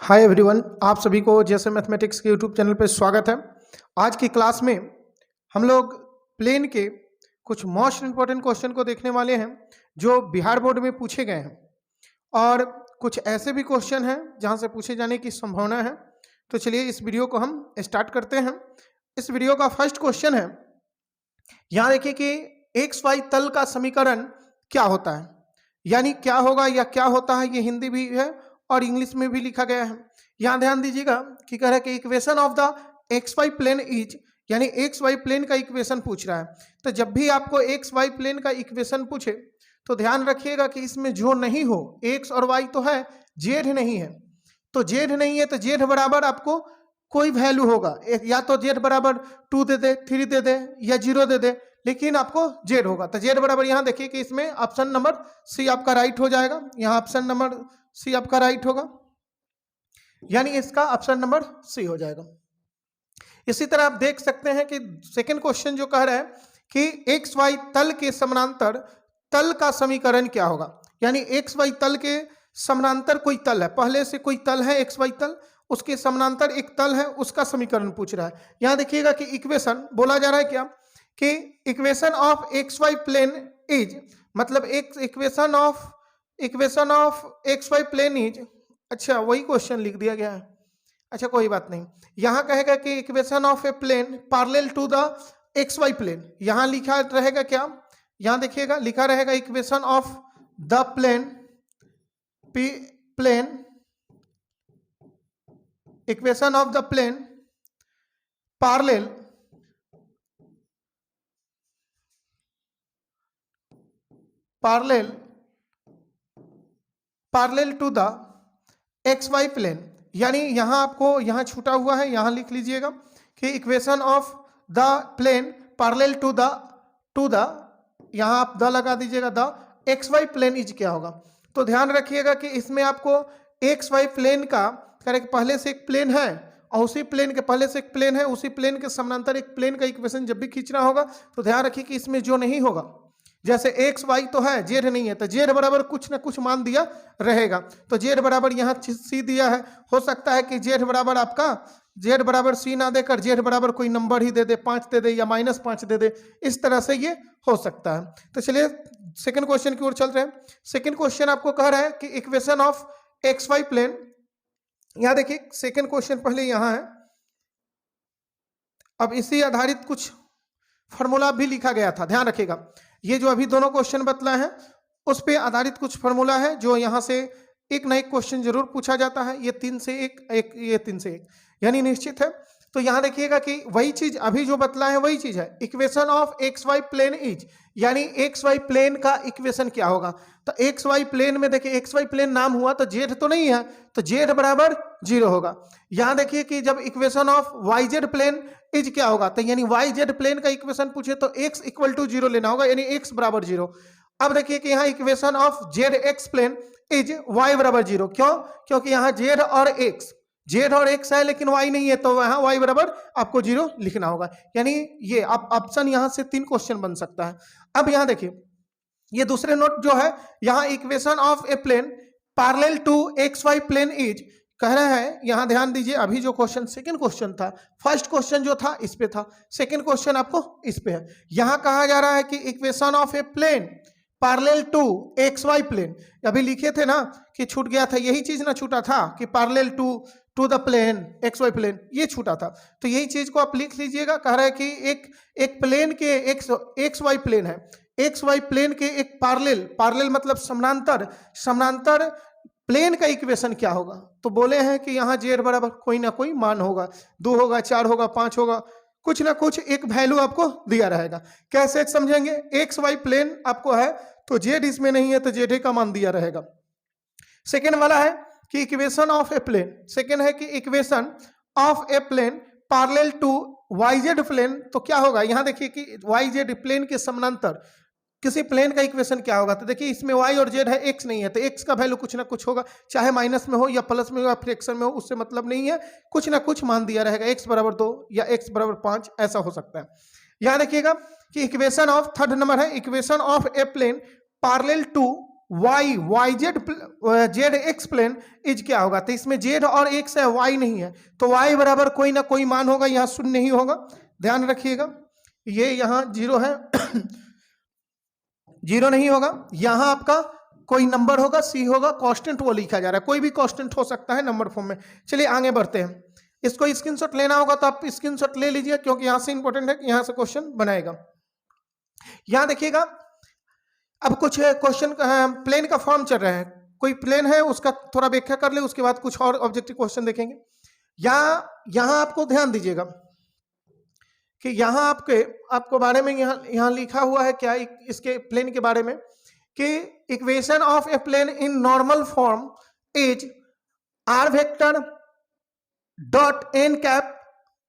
Hi everyone, आप सभी को जैसे मैथमेटिक्स के यूट्यूब चैनल पर स्वागत है। आज की क्लास में हम लोग प्लेन के कुछ मोस्ट इम्पोर्टेंट क्वेश्चन को देखने वाले हैं जो बिहार बोर्ड में पूछे गए हैं, और कुछ ऐसे भी क्वेश्चन हैं जहां से पूछे जाने की संभावना है। तो चलिए इस वीडियो को हम स्टार्ट करते हैं। इस वीडियो का फर्स्ट क्वेश्चन है, यहाँ देखिए कि एक्स वाई तल का समीकरण क्या होता है, यानी क्या होगा या क्या होता है। ये हिंदी भी है और इंग्लिश में भी लिखा गया है। यहाँ ध्यान दीजिएगा कि कह रहा है कि equation of the X Y plane is, यानी एक्स वाई प्लेन का इक्वेशन पूछ रहा है। तो जब भी आपको एक्स वाई प्लेन का इक्वेशन पूछे तो ध्यान रखिएगा कि इसमें जो नहीं हो, एक्स और वाई तो है, जेड नहीं है। तो जेड नहीं है तो जेड बराबर आपको कोई वैल्यू होगा, या तो जेड बराबर 2 दे दे, 3 दे दे या 0 दे दे, लेकिन आपको जेड होगा। तो जेड बराबर यहाँ देखिए कि इसमें ऑप्शन नंबर सी आपका राइट हो जाएगा। यहाँ ऑप्शन नंबर सी आपका राइट होगा, यानी इसका ऑप्शन नंबर सी हो जाएगा। इसी तरह आप देख सकते हैं कि सेकंड क्वेश्चन जो कह रहा है कि एक्स वाई तल के समानांतर तल का समीकरण क्या होगा, यानी एक्स वाई तल के समानांतर कोई तल है, पहले से कोई तल है एक्स वाई तल, उसके समानांतर एक तल है, उसका समीकरण पूछ रहा है। यहां देखिएगा कि इक्वेशन बोला जा रहा है क्या कि equation of X Y plane is, मतलब एक equation of X Y plane is, अच्छा वही क्वेश्चन लिख दिया गया है, अच्छा कोई बात नहीं। यहां कहेगा कि equation of a plane parallel to the X Y plane, यहां लिखा रहेगा क्या, यहां देखिएगा लिखा रहेगा equation of the plane equation of the plane parallel to the X Y plane, यानी यहां आपको यहां छूटा हुआ है, यहां लिख लीजिएगा कि equation of the plane parallel to the यहां आप द लगा दीजिएगा, the X Y plane is क्या होगा। तो ध्यान रखिएगा कि इसमें आपको एक्स वाई प्लेन का करेक्ट, पहले से एक प्लेन है और उसी प्लेन के पहले से एक प्लेन है, उसी प्लेन के समानांतर एक प्लेन का इक्वेशन जब भी खींचना होगा तो ध्यान रखिए कि इसमें जो नहीं होगा, जैसे एक्स वाई तो है, जेड नहीं है, तो जेड बराबर कुछ ना कुछ मान दिया रहेगा। तो जेड बराबर यहाँ सी दिया है, हो सकता है कि जेड बराबर आपका जेड बराबर सी ना देकर जेड बराबर कोई नंबर ही दे दे, 5 दे दे या -5 दे दे, इस तरह से ये हो सकता है। तो चलिए सेकंड क्वेश्चन की ओर चल रहे हैं। सेकंड क्वेश्चन आपको कह रहा है कि equation of X Y plane, यहां देखिए सेकंड क्वेश्चन पहले यहां है, अब इसी आधारित कुछ फॉर्मूला भी लिखा गया था, ध्यान रखिएगा। ये जो अभी दोनों क्वेश्चन बतलाए हैं उस पे आधारित कुछ फॉर्मूला है जो यहाँ से एक ना एक क्वेश्चन जरूर पूछा जाता है। ये 3 से 1, ये 3 से 1 यानी निश्चित है। तो यहाँ देखिएगा कि वही चीज अभी जो बतलाए हैं वही चीज है, equation of X Y plane is, यानी एक्स वाई प्लेन का इक्वेशन क्या होगा। तो एक्स वाई प्लेन में देखिए एक्स वाई प्लेन नाम हुआ तो जेड तो नहीं है, तो जेड बराबर 0 होगा। यहाँ देखिए कि जब equation of Y Z plane is क्या होगा, तो यानी वाई जेड प्लेन का इक्वेशन पूछे तो x इक्वल टू 0 लेना होगा, यानी x बराबर 0। अब देखिए कि यहाँ equation of Z X plane is y बराबर 0, क्यों, क्योंकि यहाँ जेड और x है लेकिन y नहीं है, तो यहाँ y बराबर आपको 0 लिखना होगा। यानी ये आप ऑप्शन यहाँ से 3 क्वेश्चन बन सकता है। अब यहाँ देखिए ये दूसरे नोट जो है, यहाँ equation of a plane parallel to X Y plane is कह रहा है, यहां ध्यान दीजिए अभी जो क्वेश्चन सेकंड क्वेश्चन था, फर्स्ट क्वेश्चन जो था इस पे था, सेकंड क्वेश्चन आपको इस पे है। यहां कहा जा रहा है कि equation of a plane parallel to X Y plane, अभी लिखे थे ना कि छूट गया था, यही चीज ना छूटा था कि parallel to the plane X Y plane, ये छूटा था। तो यही चीज को आप लिख लीजिएगा। कह रहा है कि एक प्लेन के एक्स वाई प्लेन है, एक्स वाई प्लेन के एक पैरेलल मतलब समानांतर प्लेन का इक्वेशन क्या होगा। तो बोले हैं कि यहाँ जेड बराबर कोई ना कोई मान होगा, 2 होगा, 4 होगा, 5 होगा, कुछ ना कुछ एक वैल्यू आपको दिया रहेगा। कैसे समझेंगे, एक्स वाई प्लेन आपको है तो जेड इसमें नहीं है तो जेड का मान दिया रहेगा। सेकेंड वाला है कि equation of a plane, second है कि equation of a plane parallel to Y Z plane, तो क्या होगा, यहाँ देखिए कि वाई जेड प्लेन के समानांतर किसी प्लेन का इक्वेशन क्या होगा। तो देखिए इसमें y और z है, x नहीं है, तो x का वैल्यू कुछ ना कुछ होगा, चाहे माइनस में हो या प्लस में हो या फ्रैक्शन में हो, उससे मतलब नहीं है, कुछ ना कुछ मान दिया रहेगा, x बराबर 2 या x बराबर 5 ऐसा हो सकता है। यहाँ देखिएगा कि इक्वेशन ऑफ थर्ड नंबर है, equation of a plane parallel to Y Z X plane is क्या होगा, तो इसमें जेड और एक्स है, वाई नहीं है, तो वाई बराबर कोई ना कोई मान होगा, यहाँ शून्य नहीं होगा, ध्यान रखिएगा। ये यहाँ जीरो है जीरो नहीं होगा, यहाँ आपका कोई नंबर होगा, सी होगा, कांस्टेंट वो लिखा जा रहा है, कोई भी कांस्टेंट हो सकता है नंबर फॉर्म में। चलिए आगे बढ़ते हैं, इसको स्क्रीनशॉट लेना होगा तो आप स्क्रीनशॉट ले लीजिए, क्योंकि यहां से इंपॉर्टेंट है कि यहां से क्वेश्चन बनाएगा। यहां देखिएगा, अब कुछ क्वेश्चन प्लेन का फॉर्म चल रहा है, कोई प्लेन है उसका थोड़ा व्याख्या कर ले, उसके बाद कुछ और ऑब्जेक्टिव क्वेश्चन देखेंगे। यहां आपको ध्यान दीजिएगा कि यहां आपको बारे में यहां लिखा हुआ है क्या, इसके प्लेन के बारे में, कि equation of a plane in normal form is R vector dot N cap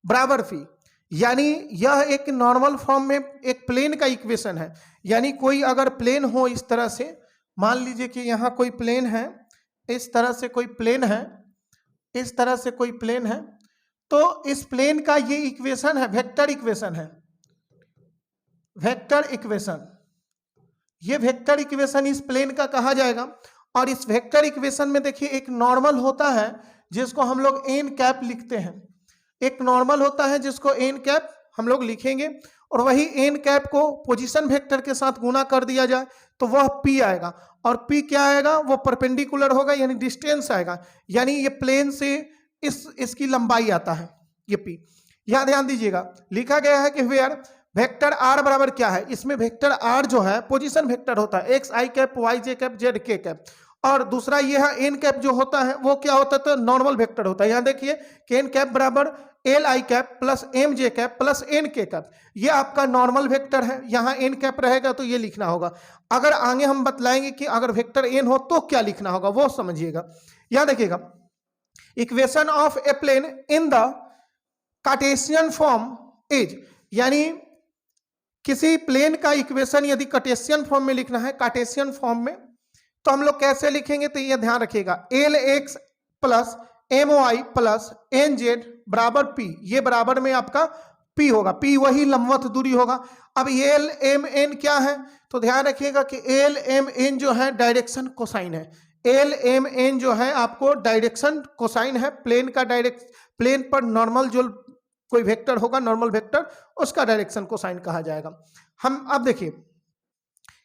बराबर फी। यानी यह एक नॉर्मल फॉर्म में एक प्लेन का इक्वेशन है, यानी कोई अगर प्लेन हो इस तरह से, मान लीजिए कि यहाँ कोई प्लेन है, इस तरह से कोई प्लेन है, इस तरह से कोई प्लेन है, तो इस प्लेन का ये इक्वेशन है, वेक्टर इक्वेशन है, वेक्टर इक्वेशन, ये वेक्टर इक्वेशन इस प्लेन का कहा जाएगा। और इस वेक्टर इक्वेशन में देखिए एक नॉर्मल होता है जिसको हम लोग एन कैप लिखते हैं, एक नॉर्मल होता है जिसको एन कैप हम लोग लिखेंगे, और वही एन कैप को पोजीशन वेक्टर के साथ गुना कर दिया जाए तो वह पी आएगा, और पी क्या आएगा, वो परपेंडिकुलर होगा, यानी डिस्टेंस आएगा, यानी ये प्लेन से इसकी लंबाई आता है, ये पी। यहां ध्यान दीजिएगा, लिखा गया है कि वेयर वेक्टर आर बराबर क्या है, इसमें वेक्टर आर जो है पोजीशन वेक्टर होता है, एक्स आई कैप, वाई जे कैप, जेड के कैप, और दूसरा ये है एन कैप जो होता है वो क्या होता है, तो नॉर्मल वेक्टर होता है। यहां देखिए कि एन कैप बराबर L I cap plus M J cap plus N K cap, ये आपका नॉर्मल वेक्टर है, यहाँ एन कैप रहेगा तो ये लिखना होगा। अगर आगे हम बतलाएंगे कि अगर वेक्टर एन हो तो क्या लिखना होगा वो समझिएगा। यहां देखिएगा, equation of a plane in the Cartesian form is, यानी किसी प्लेन का इक्वेशन यदि कार्टेशियन फॉर्म में लिखना है, कार्टेशियन फॉर्म में, तो हम लोग कैसे लिखेंगे, तो ये ध्यान रखिएगा, L X plus M Y plus N Z बराबर पी, ये बराबर में आपका पी होगा, पी वही लंबवत दूरी होगा। अब एल एम एन क्या है, तो ध्यान रखिएगा कि एल एम एन जो है डायरेक्शन कोसाइन है, एल एम एन जो है आपको डायरेक्शन कोसाइन है, प्लेन का प्लेन पर नॉर्मल जो कोई वेक्टर होगा, नॉर्मल वेक्टर, उसका डायरेक्शन कोसाइन कहा जाएगा। हम अब देखिए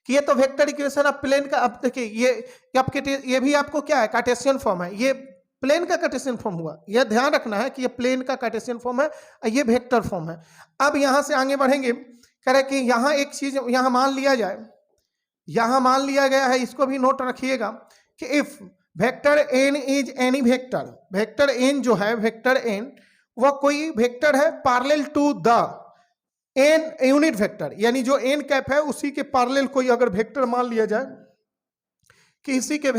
कि ये तो वेक्टर इक्वेशन ऑफ प्लेन का, अब देखिए ये भी आपको क्या है, कार्टेशियन फॉर्म है, ये प्लेन का कार्टेशियन फॉर्म हुआ, यह ध्यान रखना है कि ये प्लेन का कार्टेशियन फॉर्म है, ये वेक्टर फॉर्म है। अब यहां से आगे बढ़ेंगे, कह रहे कि यहां एक चीज यहां मान लिया जाए, यहां मान लिया गया है, इसको भी नोट रखिएगा कि if vector N is any vector, vector N जो है, वेक्टर एन वह कोई वेक्टर है parallel to the N unit vector, यानी जो एन कैप है उसी के पैरेलल कोई अगर वेक्टर मान लिया जाए कि इसी के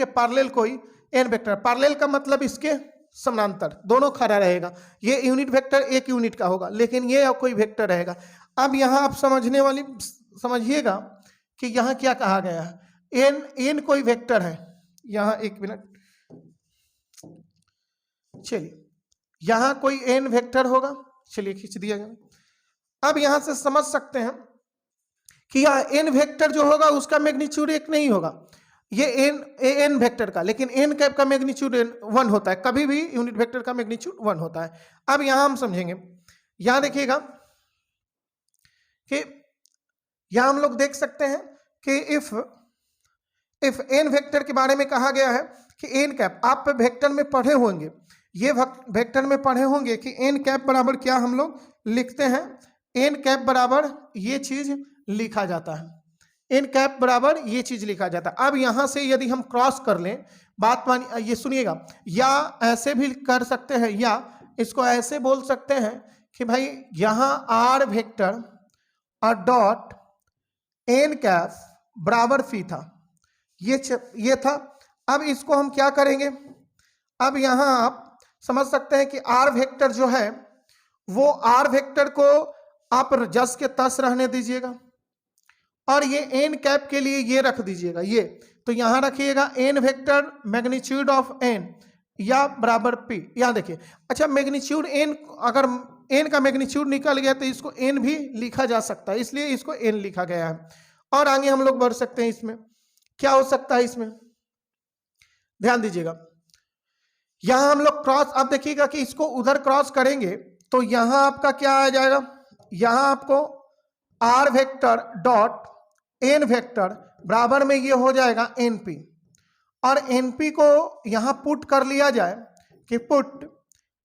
पैरेलल कोई एन वेक्टर, पैरेलल का मतलब इसके समानांतर दोनों खड़ा रहेगा, ये यूनिट वेक्टर एक यूनिट का होगा, लेकिन ये कोई वेक्टर रहेगा। अब यहां आप समझिएगा कि यहां क्या कहा गया है, एन कोई वेक्टर है, यहां एक मिनट, चलिए यहां कोई एन वेक्टर होगा, चलिए खींच दिया जाए। अब यहां से समझ सकते हैं कि यह एन वेक्टर जो होगा उसका मैग्नीट्यूड एक नहीं होगा, ये एन वेक्टर का, लेकिन एन कैप का मैग्नीट्यूड 1 होता है, कभी भी यूनिट वेक्टर का मैग्नीट्यूड 1 होता है। अब यहां हम समझेंगे, यहां देखिएगा कि यहां हम लोग देख सकते हैं कि इफ एन वेक्टर के बारे में कहा गया है कि एन कैप, आप वेक्टर में पढ़े होंगे, ये वेक्टर में पढ़े होंगे कि एन कैप बराबर क्या हम लोग लिखते हैं, एन कैप बराबर ये चीज लिखा जाता है, एन कैप बराबर ये चीज लिखा जाता है। अब यहां से यदि हम क्रॉस कर लें, बात मानिए, ये सुनिएगा, या ऐसे भी कर सकते हैं, या इसको ऐसे बोल सकते हैं कि भाई यहां आर वेक्टर और डॉट एन कैप बराबर फी था, ये था। अब इसको हम क्या करेंगे, अब यहां आप समझ सकते हैं कि आर वेक्टर जो है वो आर वेक्टर को आप जस के तस रहने दीजिएगा, और ये एन कैप के लिए ये रख दीजिएगा, ये तो यहां रखिएगा N vector magnitude of N या बराबर पी। यहां देखिए, अच्छा मैग्नीट्यूड एन, अगर एन का मैग्नीट्यूड निकल गया तो इसको एन भी लिखा जा सकता है, इसलिए इसको एन लिखा गया है। और आगे हम लोग बढ़ सकते हैं इसमें क्या हो सकता है इसमें, ध्यान दीजिएगा। यहां हम लोग क्रॉस, आप देखिएगा कि इसको उधर क्रॉस करेंगे तो यहां आपका क्या आ जाएगा, यहां आपको R vector dot N vector बराबर में ये हो जाएगा एनपी, और एनपी को यहां पुट कर लिया जाए कि पुट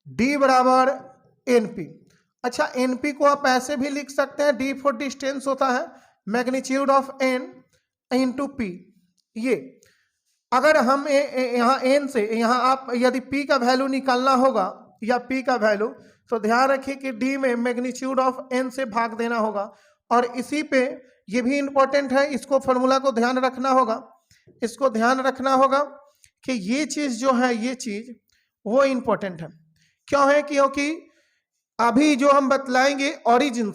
डी बराबर एनपी। अच्छा, एनपी को आप ऐसे भी लिख सकते हैं, डी फॉर डिस्टेंस होता है magnitude of N into P. ये अगर हम यहाँ एन से यहाँ आप यदि पी का वैल्यू निकालना होगा या पी का वैल्यू, तो ध्यान रखिए कि डी में मैग्नीट्यूड ऑफ एन से भाग देना होगा। और इसी पे ये भी इंपॉर्टेंट है, इसको फॉर्मूला को ध्यान रखना होगा, इसको ध्यान रखना होगा कि ये चीज जो है, ये चीज वो इंपॉर्टेंट है। क्यों है, क्योंकि अभी जो हम बतलाएंगे ओरिजिन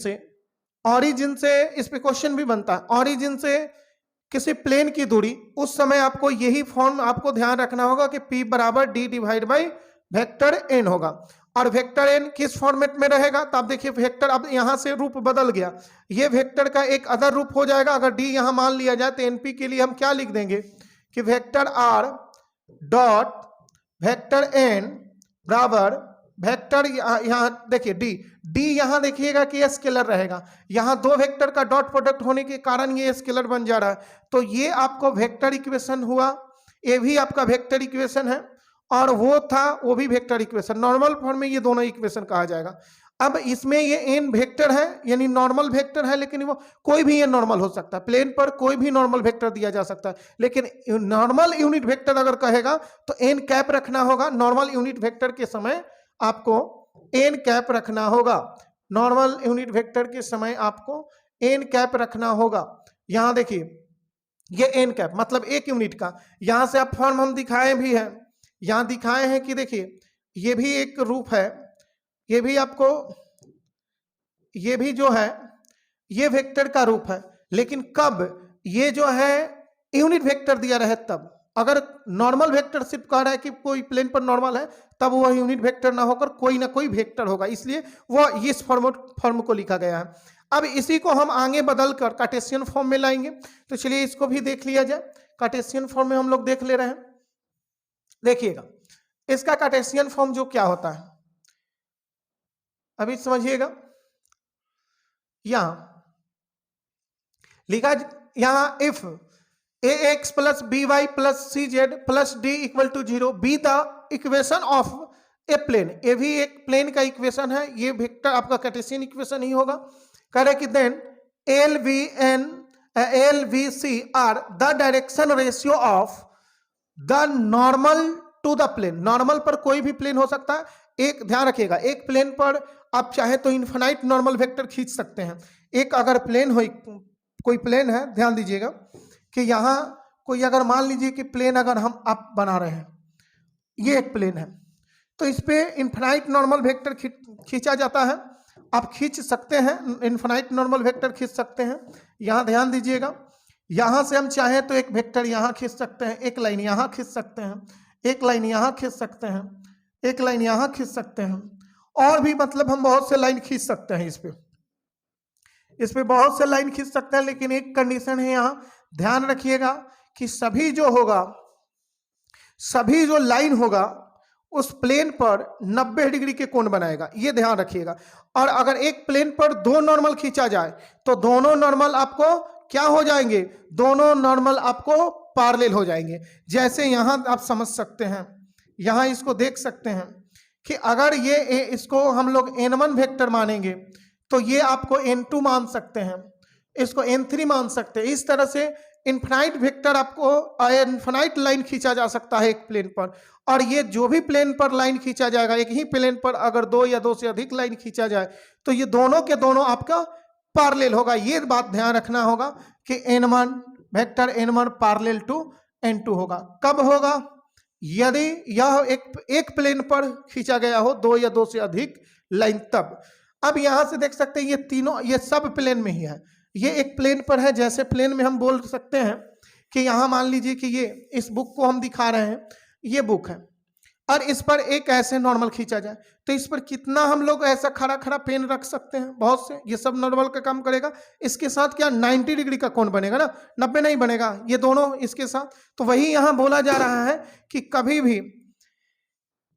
से इस पे क्वेश्चन भी बनता है, ओरिजिन से किसी प्लेन की दूरी, उस समय आपको यही फॉर्म आपको ध्यान रखना होगा कि P बराबर D divide by vector N होगा। और वेक्टर एन किस फॉर्मेट में रहेगा, तो आप देखिए वेक्टर अब यहां से रूप बदल गया, ये वेक्टर का एक अदर रूप हो जाएगा। अगर डी यहां मान लिया जाए तो एनपी के लिए हम क्या लिख देंगे कि vector R dot vector N बराबर वेक्टर, यहाँ देखिए डी यहाँ देखिएगा कि ये स्केलर रहेगा, यहाँ दो वेक्टर का डॉट प्रोडक्ट होने के कारण ये स्केलर बन जा रहा है। तो ये आपको वेक्टर इक्वेशन हुआ, ये भी आपका वेक्टर इक्वेशन है, और वो था वो भी वेक्टर इक्वेशन। नॉर्मल फॉर्म में ये दोनों इक्वेशन कहा जाएगा। अब इसमें ये एन वेक्टर है, यानी नॉर्मल वेक्टर है, लेकिन वो कोई भी ये नॉर्मल हो सकता है, प्लेन पर कोई भी नॉर्मल वेक्टर दिया जा सकता है। लेकिन नॉर्मल यूनिट वेक्टर अगर कहेगा तो एन कैप रखना होगा। नॉर्मल यूनिट वेक्टर के समय आपको एन कैप रखना होगा, नॉर्मल यूनिट वेक्टर के समय आपको एन कैप रखना होगा। यहां देखिए ये एन कैप मतलब एक यूनिट का, यहां से आप फॉर्म हम दिखाए भी हैं, यहां दिखाए हैं कि देखिए ये भी एक रूप है, ये भी आपको, ये भी जो है ये वेक्टर का रूप है, लेकिन कब ये जो है यूनिट वेक्टर दिया रहे तब। अगर नॉर्मल वेक्टर सिर्फ कह रहा है कि कोई प्लेन पर नॉर्मल है, तब वह यूनिट वेक्टर ना होकर कोई ना कोई वेक्टर होगा, इसलिए वो इस फॉर्म को लिखा गया है। अब इसी को हम आगे बदलकर कार्टेशियन फॉर्म में लाएंगे, तो चलिए इसको भी देख लिया जाए। कार्टेशियन फॉर्म में हम लोग देख ले रहे हैं, देखिएगा इसका कार्टेशियन फॉर्म जो क्या होता है अभी समझिएगा। यहां लिखा, यहां if ax plus B Y plus C Z plus D equal to 0 be the equation of a plane, ये भी एक प्लेन का इक्वेशन है, ये वेक्टर आपका कार्टेशियन इक्वेशन ही होगा। कह रहे कि then L V C are the direction ratio of the normal to the plane. Normal पर कोई भी प्लेन हो सकता है, एक ध्यान रखिएगा, एक प्लेन पर आप चाहे तो इनफाइनाइट नॉर्मल वेक्टर खींच सकते हैं। एक अगर प्लेन हो, कोई प्लेन है, ध्यान दीजिएगा कि यहाँ कोई अगर मान लीजिए कि प्लेन अगर हम आप बना रहे हैं, ये एक प्लेन है, तो इस पे इनफाइनाइट नॉर्मल वेक्टर खींचा जाता है। आप खींच सकते हैं, इनफाइनाइट नॉर्मल वेक्टर खींच सकते हैं। यहाँ ध्यान दीजिएगा, यहाँ से हम चाहें तो एक वेक्टर यहाँ खींच सकते हैं, एक लाइन यहाँ खींच सकते हैं, एक लाइन यहाँ खींच सकते हैं, एक लाइन यहाँ खींच सकते हैं, और भी मतलब हम बहुत से लाइन खींच सकते हैं। इस पे बहुत से लाइन खींच सकते हैं, लेकिन एक कंडीशन है, यहाँ ध्यान रखिएगा कि सभी जो लाइन होगा उस प्लेन पर 90 डिग्री के कोण बनाएगा, ये ध्यान रखिएगा। और अगर एक प्लेन पर दो नॉर्मल खींचा जाए तो दोनों नॉर्मल आपको क्या हो जाएंगे, दोनों नॉर्मल आपको पैरेलल हो जाएंगे। जैसे यहां आप समझ सकते हैं, यहां इसको देख सकते हैं कि अगर ये इसको हम लोग n1 वेक्टर मानेंगे तो ये आपको n2 मान सकते हैं, इसको n3 मान सकते हैं। इस तरह से इनफाइनाइट वेक्टर आपको इनफाइनाइट लाइन खींचा जा सकता है एक प्लेन पर, और ये जो भी प्लेन पर लाइन खींचा जाएगा, एक ही प्लेन पर अगर दो या दो से अधिक लाइन खींचा जाए तो ये दोनों के दोनों आपका पैरेलल होगा। ये बात ध्यान रखना होगा कि n1 vector n1 parallel to n2 होगा। कब होगा, यदि यह एक प्लेन पर खींचा गया हो दो या दो से अधिक लाइन, तब। अब यहां से देख सकते हैं ये तीनों, ये सब प्लेन में ही है, ये एक प्लेन पर है। जैसे प्लेन में हम बोल सकते हैं कि यहां मान लीजिए कि ये इस बुक को हम दिखा रहे हैं, ये बुक है, और इस पर एक ऐसे नॉर्मल खींचा जाए, तो इस पर कितना हम लोग ऐसा खड़ा खड़ा पेन रख सकते हैं, बहुत से, ये सब नॉर्मल का काम करेगा। इसके साथ क्या 90 डिग्री का कोण बनेगा ना, 90 नहीं बनेगा, ये दोनों इसके साथ। तो वही यहां बोला जा रहा है कि कभी भी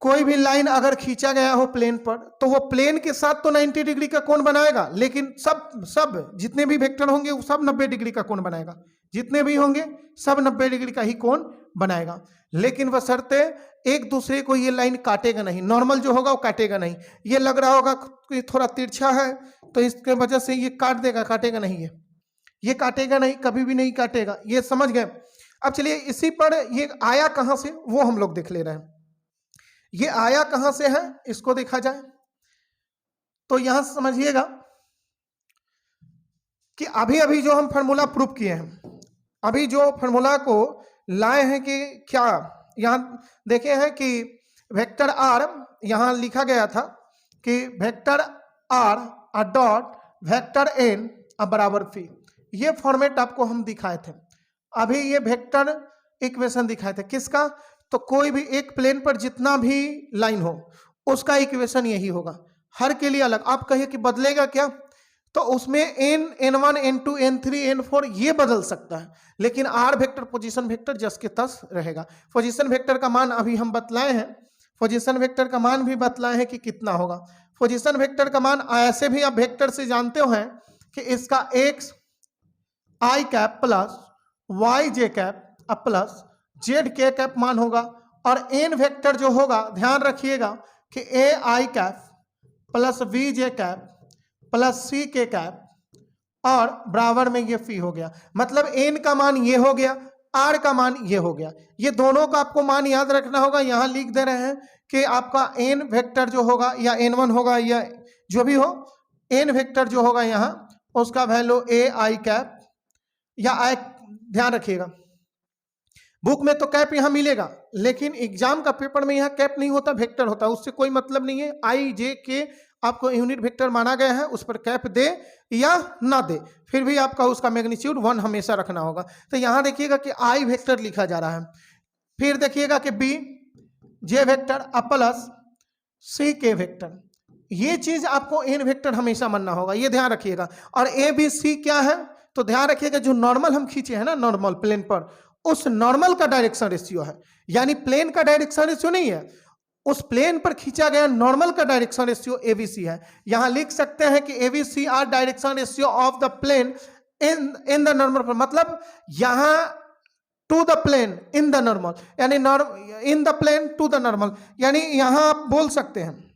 कोई भी लाइन अगर खींचा गया हो प्लेन पर, तो वो प्लेन के साथ तो 90 डिग्री का कोण बनाएगा, लेकिन सब जितने भी वेक्टर होंगे वो सब 90 डिग्री का कोण बनाएगा, जितने भी होंगे सब 90 डिग्री का ही कोण बनाएगा। लेकिन बशर्ते एक दूसरे को ये लाइन काटेगा नहीं, नॉर्मल जो होगा वो काटेगा नहीं। ये लग रहा होगा कि थोड़ा तिरछा है तो इसके वजह से ये काट देगा, काटेगा नहीं, ये काटेगा नहीं, कभी भी नहीं काटेगा, ये समझ गए। अब चलिए इसी पर ये आया कहां से वो हम लोग देख ले रहे हैं। ये आया कहां से है इसको देखा जाए तो यहां समझिएगा कि अभी अभी जो हम फार्मूला प्रूफ किए हैं, अभी जो फार्मूला को लाए हैं कि क्या, यहां देखे हैं कि वेक्टर आर यहां लिखा गया था कि vector R dot vector N बराबर फी, ये फॉर्मेट आपको हम दिखाए थे। अभी ये वेक्टर इक्वेशन दिखाए थे किसका, तो कोई भी एक प्लेन पर जितना भी लाइन हो उसका इक्वेशन यही होगा, हर के लिए अलग। आप कहिए कि बदलेगा क्या, तो उसमें n, n1, n2, n3, n4 ये बदल सकता है, लेकिन r वेक्टर पोजीशन वेक्टर जस के तस रहेगा। पोजीशन वेक्टर का मान अभी हम बतलाए हैं, पोजीशन वेक्टर का मान भी बतलाए हैं कि कितना होगा। पोजीशन वेक्टर का मान ऐसे भी आप वेक्टर से जानते हो हैं कि इसका x i cap plus y j cap plus Z के कैप मान होगा, और एन वेक्टर जो होगा ध्यान रखिएगा कि A I cap plus B J cap plus C K cap और बराबर में ये फी हो गया। मतलब एन का मान ये हो गया, आर का मान ये हो गया। ये दोनों का आपको मान याद रखना होगा। यहां लिख दे रहे हैं कि आपका एन वेक्टर जो होगा या n1 होगा या जो भी हो, एन वेक्टर जो होगा यहाँ उसका वैल्यू ए आई कैप या आई, ध्यान रखिएगा बुक में तो कैप यहाँ मिलेगा, लेकिन एग्जाम का पेपर में यहाँ कैप नहीं होता, वेक्टर होता है, उससे कोई मतलब नहीं है। आई जे के आपको यूनिट वेक्टर माना गया है, उस पर कैप दे या ना दे फिर भी आपका उसका मैग्नीट्यूड 1 हमेशा रखना होगा। तो यहाँ देखिएगा कि आई वेक्टर लिखा जा रहा है, फिर देखिएगा कि B J vector plus C K vector, ये चीज आपको एन वेक्टर हमेशा मानना होगा, ये ध्यान रखिएगा। और ए बी सी क्या है, तो ध्यान रखिएगा जो नॉर्मल हम खींचे हैं ना नॉर्मल प्लेन पर, उस नॉर्मल का डायरेक्शन रेशियो है, यानी प्लेन का डायरेक्शन रेशियो नहीं है, उस प्लेन पर खींचा गया नॉर्मल का डायरेक्शन रेशियो एबीसी है। यहां लिख सकते हैं कि ABC are direction ratio of the plane in the normal, मतलब यहां to the plane in the normal, यानी in the plane to the normal, यानी यहां आप बोल सकते हैं,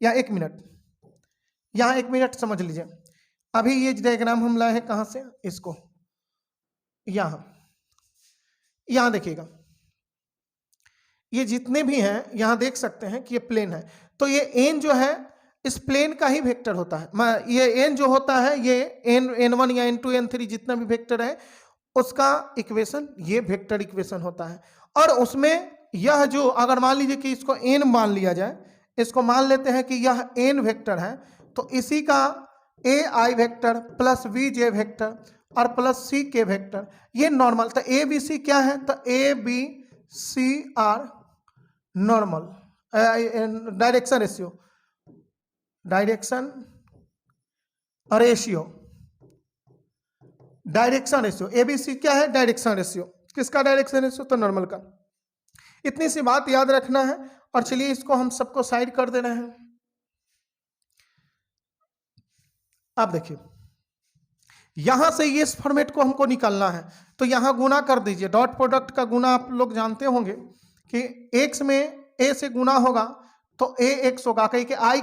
या एक मिनट समझ लीजिए। अभी ये डायग्राम हम लाए हैं कहां से, इसको यहां देखिएगा, ये जितने भी हैं यहां देख सकते हैं कि ये प्लेन है, तो ये एन जो है इस प्लेन का ही वेक्टर होता है। ये एन जो होता है ये n1 या n2 n3 जितना भी वेक्टर है उसका इक्वेशन ये वेक्टर इक्वेशन होता है। और उसमें यह जो अगर मान लीजिए कि इसको n मान लिया जाए, इसको मान लेते हैं कि यह n वेक्टर है, तो इसी का A I vector plus V J vector और प्लस सी के वेक्टर, ये नॉर्मल। तो ए बी सी क्या है, तो A B C are normal direction ratio ABC क्या है, डायरेक्शन रेशियो, किसका डायरेक्शन रेशियो, तो नॉर्मल का। इतनी सी बात याद रखना है। और चलिए इसको हम सबको साइड कर दे रहे हैं। अब देखिए यहां से ये इस फॉर्मेट को हमको निकालना है, तो यहां गुना कर दीजिए। डॉट प्रोडक्ट का गुना आप लोग जानते होंगे कि x में a से गुना होगा तो a x होगा, कहीं के आई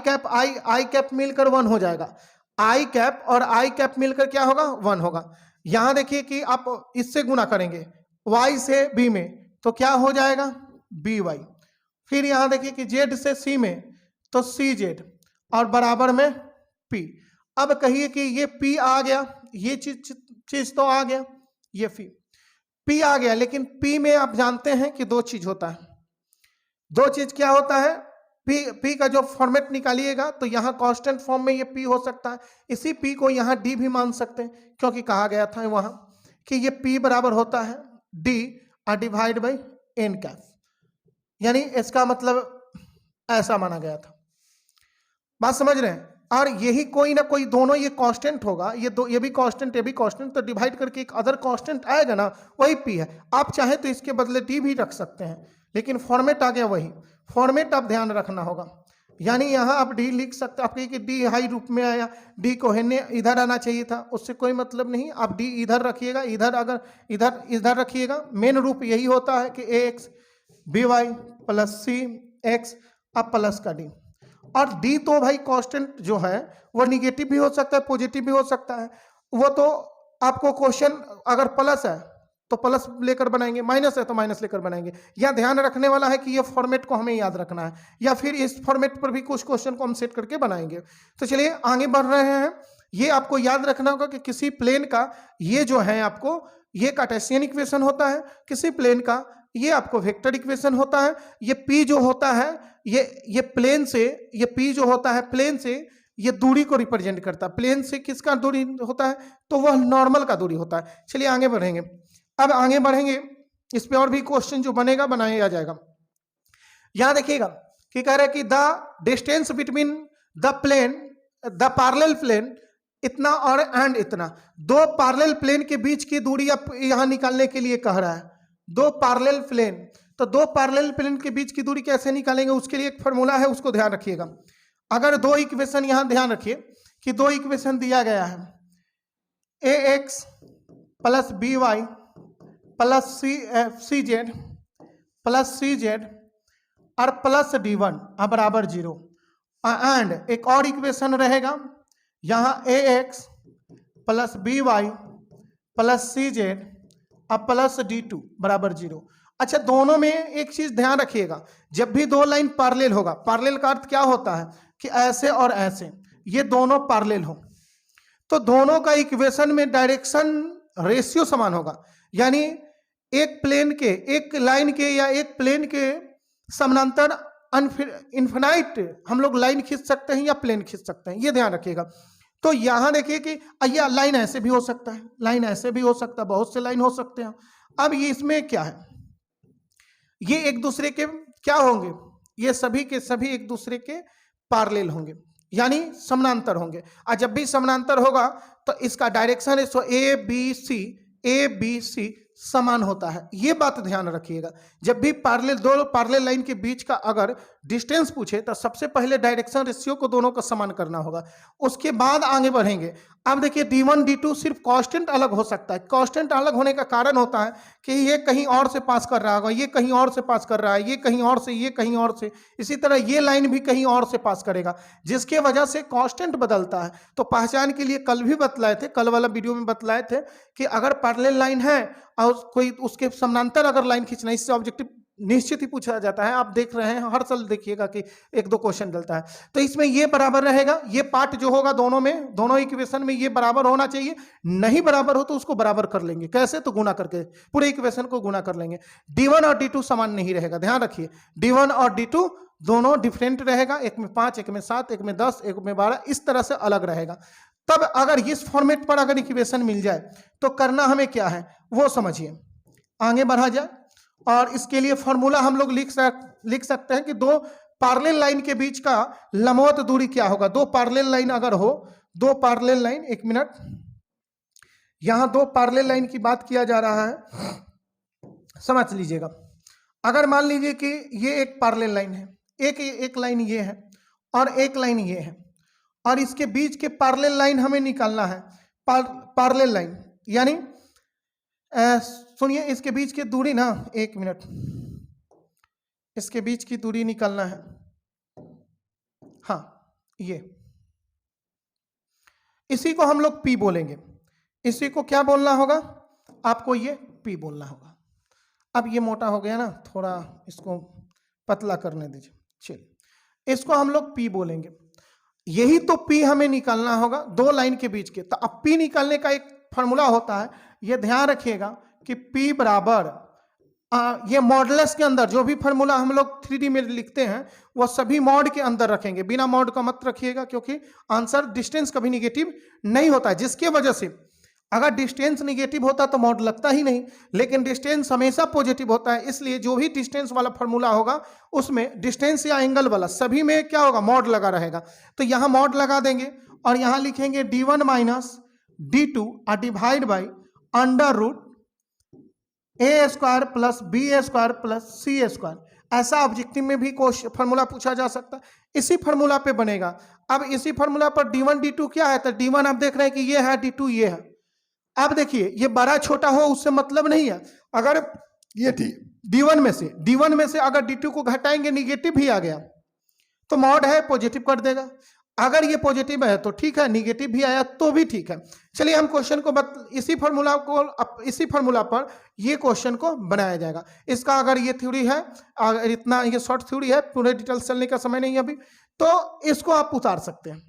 कैप मिलकर 1 हो जाएगा, आई कैप और आई कैप मिलकर क्या होगा 1 होगा। यहां देखिए कि आप इससे गुना करेंगे y से b में तो क्या हो जाएगा by, फिर यहां देखिए कि z से c में तो cz और बराबर में p। अब कहिए कि ये p आ गया, ये चीज तो आ गया, ये p आ गया, लेकिन p में आप जानते हैं कि दो चीज होता है। दो चीज क्या होता है, p का जो फॉर्मेट निकालिएगा तो यहाँ कांस्टेंट फॉर्म में ये p हो सकता है, इसी p को यहाँ d भी मान सकते हैं, क्योंकि कहा गया था वहां कि ये p बराबर होता है d divide by n cap. यानी इसका मतलब ऐसा माना गया था। बात समझ रहे हैं? और यही कोई ना कोई दोनों ये कांस्टेंट होगा, ये भी कांस्टेंट, ये भी कांस्टेंट, तो डिवाइड करके एक अदर कांस्टेंट आएगा ना, वही पी है। आप चाहे तो इसके बदले डी भी रख सकते हैं, लेकिन फॉर्मेट आ गया वही। फॉर्मेट आप ध्यान रखना होगा, यानी यहाँ आप डी लिख सकते, आप कहिए कि डी हाई रूप में आया, डी को हेने इधर आना चाहिए था, उससे कोई मतलब नहीं। आप डी इधर रखिएगा, इधर अगर इधर रखिएगा। मेन रूप यही होता है कि ए एक्स बी वाई प्लस सी एक्स अब प्लस का डी। और डी तो भाई कांस्टेंट जो है वो निगेटिव भी हो सकता है, पॉजिटिव भी हो सकता है। वो तो आपको क्वेश्चन अगर प्लस है तो प्लस लेकर बनाएंगे, माइनस है तो माइनस लेकर बनाएंगे। यह ध्यान रखने वाला है कि ये फॉर्मेट को हमें याद रखना है, या फिर इस फॉर्मेट पर भी कुछ क्वेश्चन को हम सेट करके बनाएंगे। तो चलिए आगे बढ़ रहे हैं। ये आपको याद रखना होगा कि किसी प्लेन का ये जो है आपको ये कार्टेशियन इक्वेशन होता है, किसी प्लेन का ये आपको वेक्टर इक्वेशन होता है। ये पी जो होता है ये प्लेन से, ये पी जो होता है प्लेन से ये दूरी को रिप्रेजेंट करता है। प्लेन से किसका दूरी होता है? तो वह नॉर्मल का दूरी होता है। चलिए आगे बढ़ेंगे। अब आगे बढ़ेंगे, इस पे और भी क्वेश्चन जो बनेगा बनाया जाएगा। यहां देखिएगा कि कह रहा है कि the distance between the plane, the parallel plane इतना और एंड इतना, दो पैरेलल प्लेन के बीच की दूरी आप यहां निकालने के लिए कह रहा है। दो पैरेलल प्लेन, तो दो पैरेलल प्लेन के बीच की दूरी कैसे निकालेंगे, उसके लिए एक फॉर्मूला है, उसको ध्यान रखिएगा। अगर दो इक्वेशन यहां ध्यान रखिए कि दो इक्वेशन दिया गया है, A X plus B Y plus C Z plus C Z और प्लस डी वन बराबर 0। एंड एक और इक्वेशन रहेगा यहां A X plus B Y plus C Z और प्लस डी टू बराबर 0। अच्छा, दोनों में एक चीज ध्यान रखिएगा, जब भी दो लाइन पैरेलल होगा, पैरेलल का अर्थ क्या होता है कि ऐसे और ऐसे ये दोनों पैरेलल हो, तो दोनों का इक्वेशन में डायरेक्शन रेशियो समान होगा। यानी एक प्लेन के, एक लाइन के या एक प्लेन के समानांतर इन्फिनाइट हम लोग लाइन खींच सकते हैं या प्लेन खींच सकते हैं, ये ध्यान रखिएगा। तो यहां देखिए कि यह लाइन ऐसे भी हो सकता है, लाइन ऐसे भी हो सकता है, बहुत से लाइन हो सकते हैं। अब ये इसमें क्या है, ये एक दूसरे के क्या होंगे, ये सभी के सभी एक दूसरे के पैरेलल होंगे, यानी समानांतर होंगे। और जब भी समानांतर होगा तो इसका डायरेक्शन है ए बी सी समान होता है। ये बात ध्यान रखिएगा। जब भी दो पैरेलल लाइन के बीच का अगर डिस्टेंस पूछे तो सबसे पहले डायरेक्शन रेशियो को दोनों का समान करना होगा, उसके बाद आगे बढ़ेंगे। अब देखिए D1 D2 सिर्फ कांस्टेंट अलग हो सकता है। कांस्टेंट अलग होने का कारण होता है कि ये कहीं और से पास कर रहा होगा, ये कहीं और से पास कर रहा है, ये कहीं और से, ये कहीं और से, इसी तरह ये लाइन भी कहीं और से पास करेगा, जिसके वजह से कांस्टेंट बदलता है। तो पहचान के लिए कल भी बतलाए थे, कल वाला वीडियो में बतलाए थे कि अगर पैरेलल लाइन है और कोई उसके समानांतर अगर लाइन खींचना, इससे ऑब्जेक्टिव निश्चित ही पूछा जाता है। आप देख रहे हैं हर साल देखिएगा कि एक दो क्वेश्चन डलता है। तो इसमें ये बराबर रहेगा, ये पार्ट जो होगा दोनों में, दोनों इक्वेशन में ये बराबर होना चाहिए। नहीं बराबर हो तो उसको बराबर कर लेंगे, कैसे? तो गुना करके पूरे इक्वेशन को गुना कर लेंगे। D1 और D2 समान नहीं रहेगा, ध्यान रखिए। D1 और D2 दोनों डिफरेंट रहेगा, एक में 5, एक में 7, एक में 10, एक में 12, इस तरह से अलग रहेगा। तब अगर इस फॉर्मेट पर अगर इक्वेशन मिल जाए तो करना हमें क्या है वो समझिए। आगे बढ़ा जाए और इसके लिए फॉर्मूला हम लोग लिख सकते हैं कि दो पैरेलल लाइन के बीच का लंबवत दूरी क्या होगा। दो पैरेलल लाइन अगर हो, दो पैरेलल लाइन, एक मिनट, यहां दो पैरेलल लाइन की बात किया जा रहा है, समझ लीजिएगा। अगर मान लीजिए कि ये एक पैरेलल लाइन है, एक लाइन ये है और एक लाइन ये है, और इसके बीच के पैरेलल लाइन हमें निकालना है। पैरेलल लाइन यानी सुनिए, इसके बीच की दूरी ना, एक मिनट, इसके बीच की दूरी निकालना है। हाँ, ये इसी को हम लोग P बोलेंगे। इसी को क्या बोलना होगा आपको? ये P बोलना होगा। अब ये मोटा हो गया ना, थोड़ा इसको पतला करने दीजिए। चलिए, इसको हम लोग P बोलेंगे। यही तो P हमें निकालना होगा दो लाइन के बीच के। तो अब P निकालने का एक फॉर्मूला होता है, ये ध्यान रखिएगा कि P बराबर, ये मॉडुलस के अंदर जो भी फॉर्मूला हम लोग 3D में लिखते हैं वो सभी मॉड के अंदर रखेंगे, बिना मॉड का मत रखिएगा, क्योंकि आंसर डिस्टेंस कभी निगेटिव नहीं होता है। जिसके वजह से अगर डिस्टेंस निगेटिव होता तो मॉड लगता ही नहीं, लेकिन डिस्टेंस हमेशा पॉजिटिव होता है, इसलिए जो भी डिस्टेंस वाला फॉर्मूला होगा उसमें डिस्टेंस या एंगल वाला सभी में क्या होगा, मॉड लगा रहेगा। तो यहाँ मॉड लगा देंगे और यहाँ लिखेंगे d1 minus d2 divide by under root A square plus B square plus C square. ऐसा ऑब्जेक्टिव में भी क्वेश्चन फॉर्मूला पूछा जा सकता है, इसी फॉर्मूला पे बनेगा। अब इसी फॉर्मूला पर d1 d2 क्या है, तो d1 आप देख रहे हैं कि ये है, d2 ये है। अब देखिए ये बड़ा छोटा हो उससे मतलब नहीं है, अगर ये d1 में से अगर d2 को घटाएंगे निगेटिव भी आ गया तो मॉड है पॉजिटिव कर देगा, अगर ये पॉजिटिव है तो ठीक है, निगेटिव भी आया तो भी ठीक है। चलिए हम क्वेश्चन को इसी फॉर्मूला पर ये क्वेश्चन को बनाया जाएगा। इसका अगर ये थ्योरी है, अगर इतना ये शॉर्ट थ्योरी है, पूरे डिटेल्स चलने का समय नहीं है अभी, तो इसको आप उतार सकते हैं।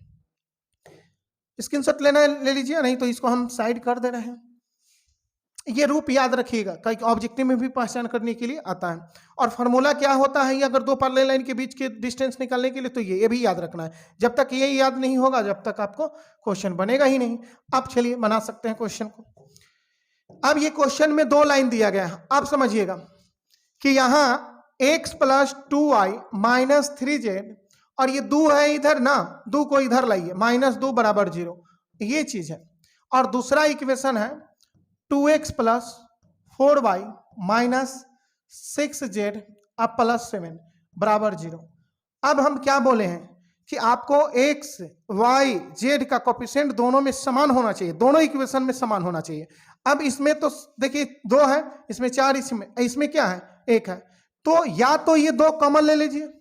स्क्रीनशॉट लेना है ले लीजिए, नहीं तो इसको हम साइड कर दे रहे हैं। ये रूप याद रखिएगा, कई ऑब्जेक्टिव में भी पहचान करने के लिए आता है। और फार्मूला क्या होता है, ये अगर दो पैरेलल लाइन के बीच के डिस्टेंस निकालने के लिए, तो ये भी याद रखना है। जब तक ये याद नहीं होगा जब तक आपको क्वेश्चन बनेगा ही नहीं। अब चलिए बना सकते हैं क्वेश्चन को। अब ये क्वेश्चन में दो लाइन दिया गया है, आप समझिएगा कि यहाँ x plus 2y minus 3z और ये 2 है इधर ना, 2 को इधर लाइए, माइनस 2 बराबर 0, ये चीज है। और दूसरा इक्वेशन है 2x plus 4y minus 6z अब प्लस 7 बराबर 0। अब हम क्या बोले हैं कि आपको x, y, z का कोफिशिएंट दोनों में समान होना चाहिए, दोनों इक्वेशन में समान होना चाहिए। अब इसमें तो देखिए 2 है, इसमें 4, इसमें क्या है 1 है, तो या तो ये 2 कॉमन ले लीजिए,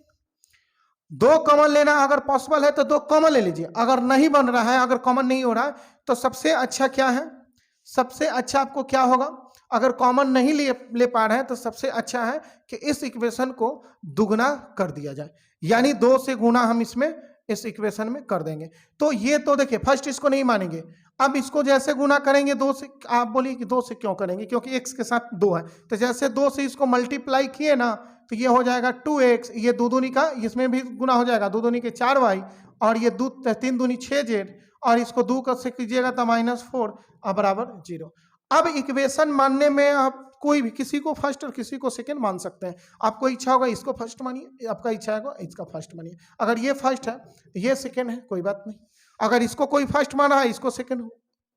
2 कॉमन लेना अगर पॉसिबल है तो 2 कॉमन ले लीजिए। अगर नहीं बन रहा है, अगर कॉमन नहीं हो रहा है, तो सबसे अच्छा क्या है, सबसे अच्छा आपको क्या होगा, अगर कॉमन नहीं ले पा रहे हैं तो सबसे अच्छा है कि इस इक्वेशन को दुगना कर दिया जाए, यानी 2 से गुना हम इसमें इस इक्वेशन में कर देंगे। तो ये तो देखिए फर्स्ट इसको नहीं मानेंगे, अब इसको जैसे गुना करेंगे 2 से, आप बोलिए कि 2 से क्यों करेंगे, क्योंकि x के साथ 2 है, तो जैसे 2 से इसको मल्टीप्लाई किए ना तो ये हो जाएगा 2x, ये 2 दूनी का इसमें भी गुना हो जाएगा, 2 दूनी के 4y और ये 3 दूनी 6z और इसको 2 से कीजिएगा तो -4 और बराबर 0। अब इक्वेशन मानने में आप कोई भी किसी को फर्स्ट और किसी को सेकंड मान सकते हैं। आपको इच्छा होगा इसको फर्स्ट मानिए, आपका इच्छा होगा इसका फर्स्ट मानिए। अगर ये फर्स्ट है ये सेकंड है कोई बात नहीं, अगर इसको कोई फर्स्ट माना है इसको सेकंड हो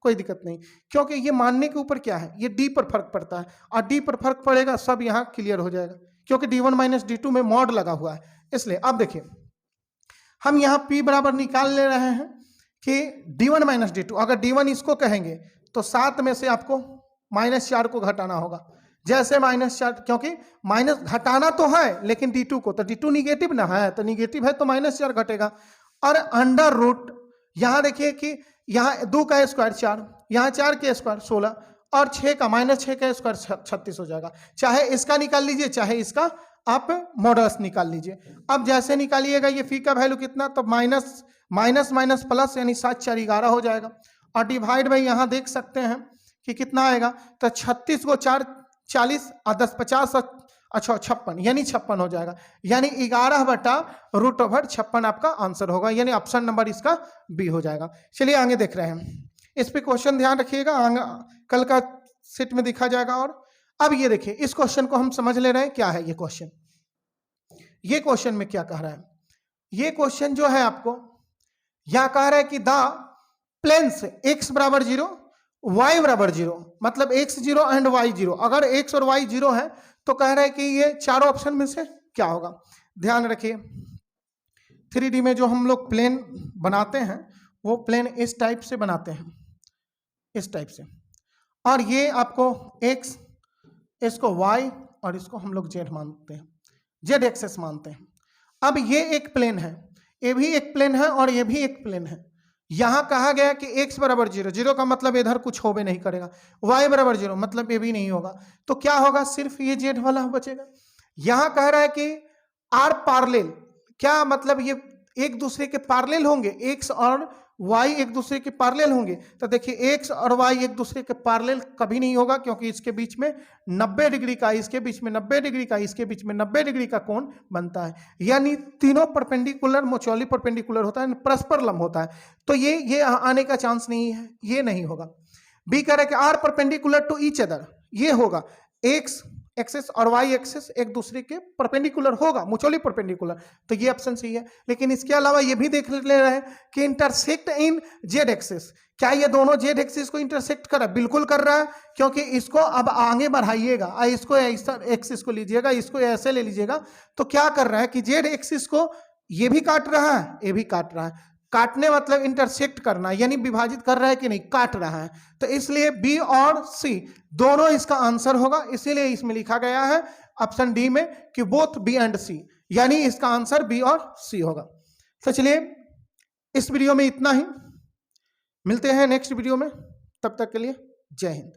कोई दिक्कत नहीं, क्योंकि ये मानने के ऊपर क्या है, ये डी पर फर्क पड़ता है और डी पर फर्क पड़ेगा सब यहाँ क्लियर हो जाएगा, क्योंकि d1 माइनस d2 में मॉड लगा हुआ है। इसलिए अब देखिए हम यहाँ p बराबर निकाल ले रहे हैं कि d1 माइनस d2, अगर d1 इसको कहेंगे तो 7 में से आपको -4 को घटाना होगा। जैसे -4, क्योंकि माइनस घटाना तो है लेकिन d2 को, तो d2 निगेटिव ना है, तो निगेटिव है तो -4 घटेगा। और अंडर रूट यहाँ देखिए कि यहाँ 2 का स्क्वायर 4, यहाँ 4 के स्क्वायर 16 और 6 का -6 का स्क्वायर 36 हो जाएगा। चाहे इसका निकाल लीजिए चाहे इसका आप मॉडल्स निकाल लीजिए। अब जैसे निकालिएगा ये फी का वैल्यू कितना, तो माइनस माइनस प्लस यानी 7 4 11 हो जाएगा और डिवाइड बाई यहाँ देख सकते हैं कि कितना आएगा, तो 36 को 4 40 और 10 50 अच्छा 56 यानी 56 हो जाएगा, यानी 11/√56 आपका आंसर होगा, यानी ऑप्शन नंबर इसका बी हो जाएगा। चलिए आगे देख रहे हैं, इस पे क्वेश्चन ध्यान रखिएगा, कल का सेट में दिखा जाएगा। और अब ये देखिए इस क्वेश्चन को हम समझ ले रहे हैं क्या है ये क्वेश्चन। ये क्वेश्चन में क्या कह रहा है, ये क्वेश्चन जो है आपको यहां कह रहा है कि द प्लेन्स x बराबर 0 y बराबर 0, मतलब x 0 एंड y 0, अगर x और y 0 है तो कह रहा है कि ये चारों ऑप्शन में से क्या होगा। ध्यान रखिए 3D में जो हम लोग प्लेन बनाते हैं वो प्लेन इस टाइप से बनाते हैं, इस टाइप से, और ये आपको x, इसको y और इसको हम लोग z मानते हैं, z एक्सेस मानते हैं। अब ये एक प्लेन है, ये भी एक प्लेन है और ये भी एक प्लेन है। यहां कहा गया कि x बराबर 0, 0 का मतलब इधर कुछ हो भी नहीं करेगा, y बराबर 0 मतलब ये भी नहीं होगा, तो क्या होगा, सिर्फ ये z वाला बचेगा। यहां कह रहा है कि आर पैरेलल, क्या मतलब ये एक दूसरे के पैरेलल होंगे, x और y एक दूसरे के पैरेलल होंगे, तो देखिए x और y एक दूसरे के पैरेलल कभी नहीं होगा, क्योंकि इसके बीच में 90 डिग्री का, इसके बीच में 90 डिग्री का, इसके बीच में 90 डिग्री का कोण बनता है, यानी तीनों परपेंडिकुलर म्यूचुअली परपेंडिकुलर होता है, परस्पर लंब होता है, तो ये आने का चांस नहीं है, ये नहीं होगा। बी कह रहा है कि are perpendicular to each other, ये होगा एक्स एक्सिस और वाई एक्सिस एक दूसरे के परपेंडिकुलर होगा, म्यूचुअली परपेंडिकुलर, तो ये ऑप्शन सही है। लेकिन इसके अलावा ये भी देख ले रहे हैं कि इंटरसेक्ट इन जेड एक्सिस, क्या ये दोनों जेड एक्सिस को इंटरसेक्ट कर रहा है? बिल्कुल कर रहा है, क्योंकि इसको अब आगे बढ़ाइएगा, इसको एक्सिस को लीजिएगा, इसको ऐसे ले लीजिएगा, तो क्या कर रहा है कि जेड एक्सिस को ये भी काट रहा है, ये भी काट रहा है। काटने मतलब इंटरसेक्ट करना, यानी विभाजित कर रहा है कि नहीं, काट रहा है। तो इसलिए बी और सी दोनों इसका आंसर होगा, इसीलिए इसमें लिखा गया है ऑप्शन डी में कि बोथ बी एंड सी, यानी इसका आंसर बी और सी होगा। तो चलिए इस वीडियो में इतना ही, मिलते हैं नेक्स्ट वीडियो में, तब तक के लिए जय हिंद।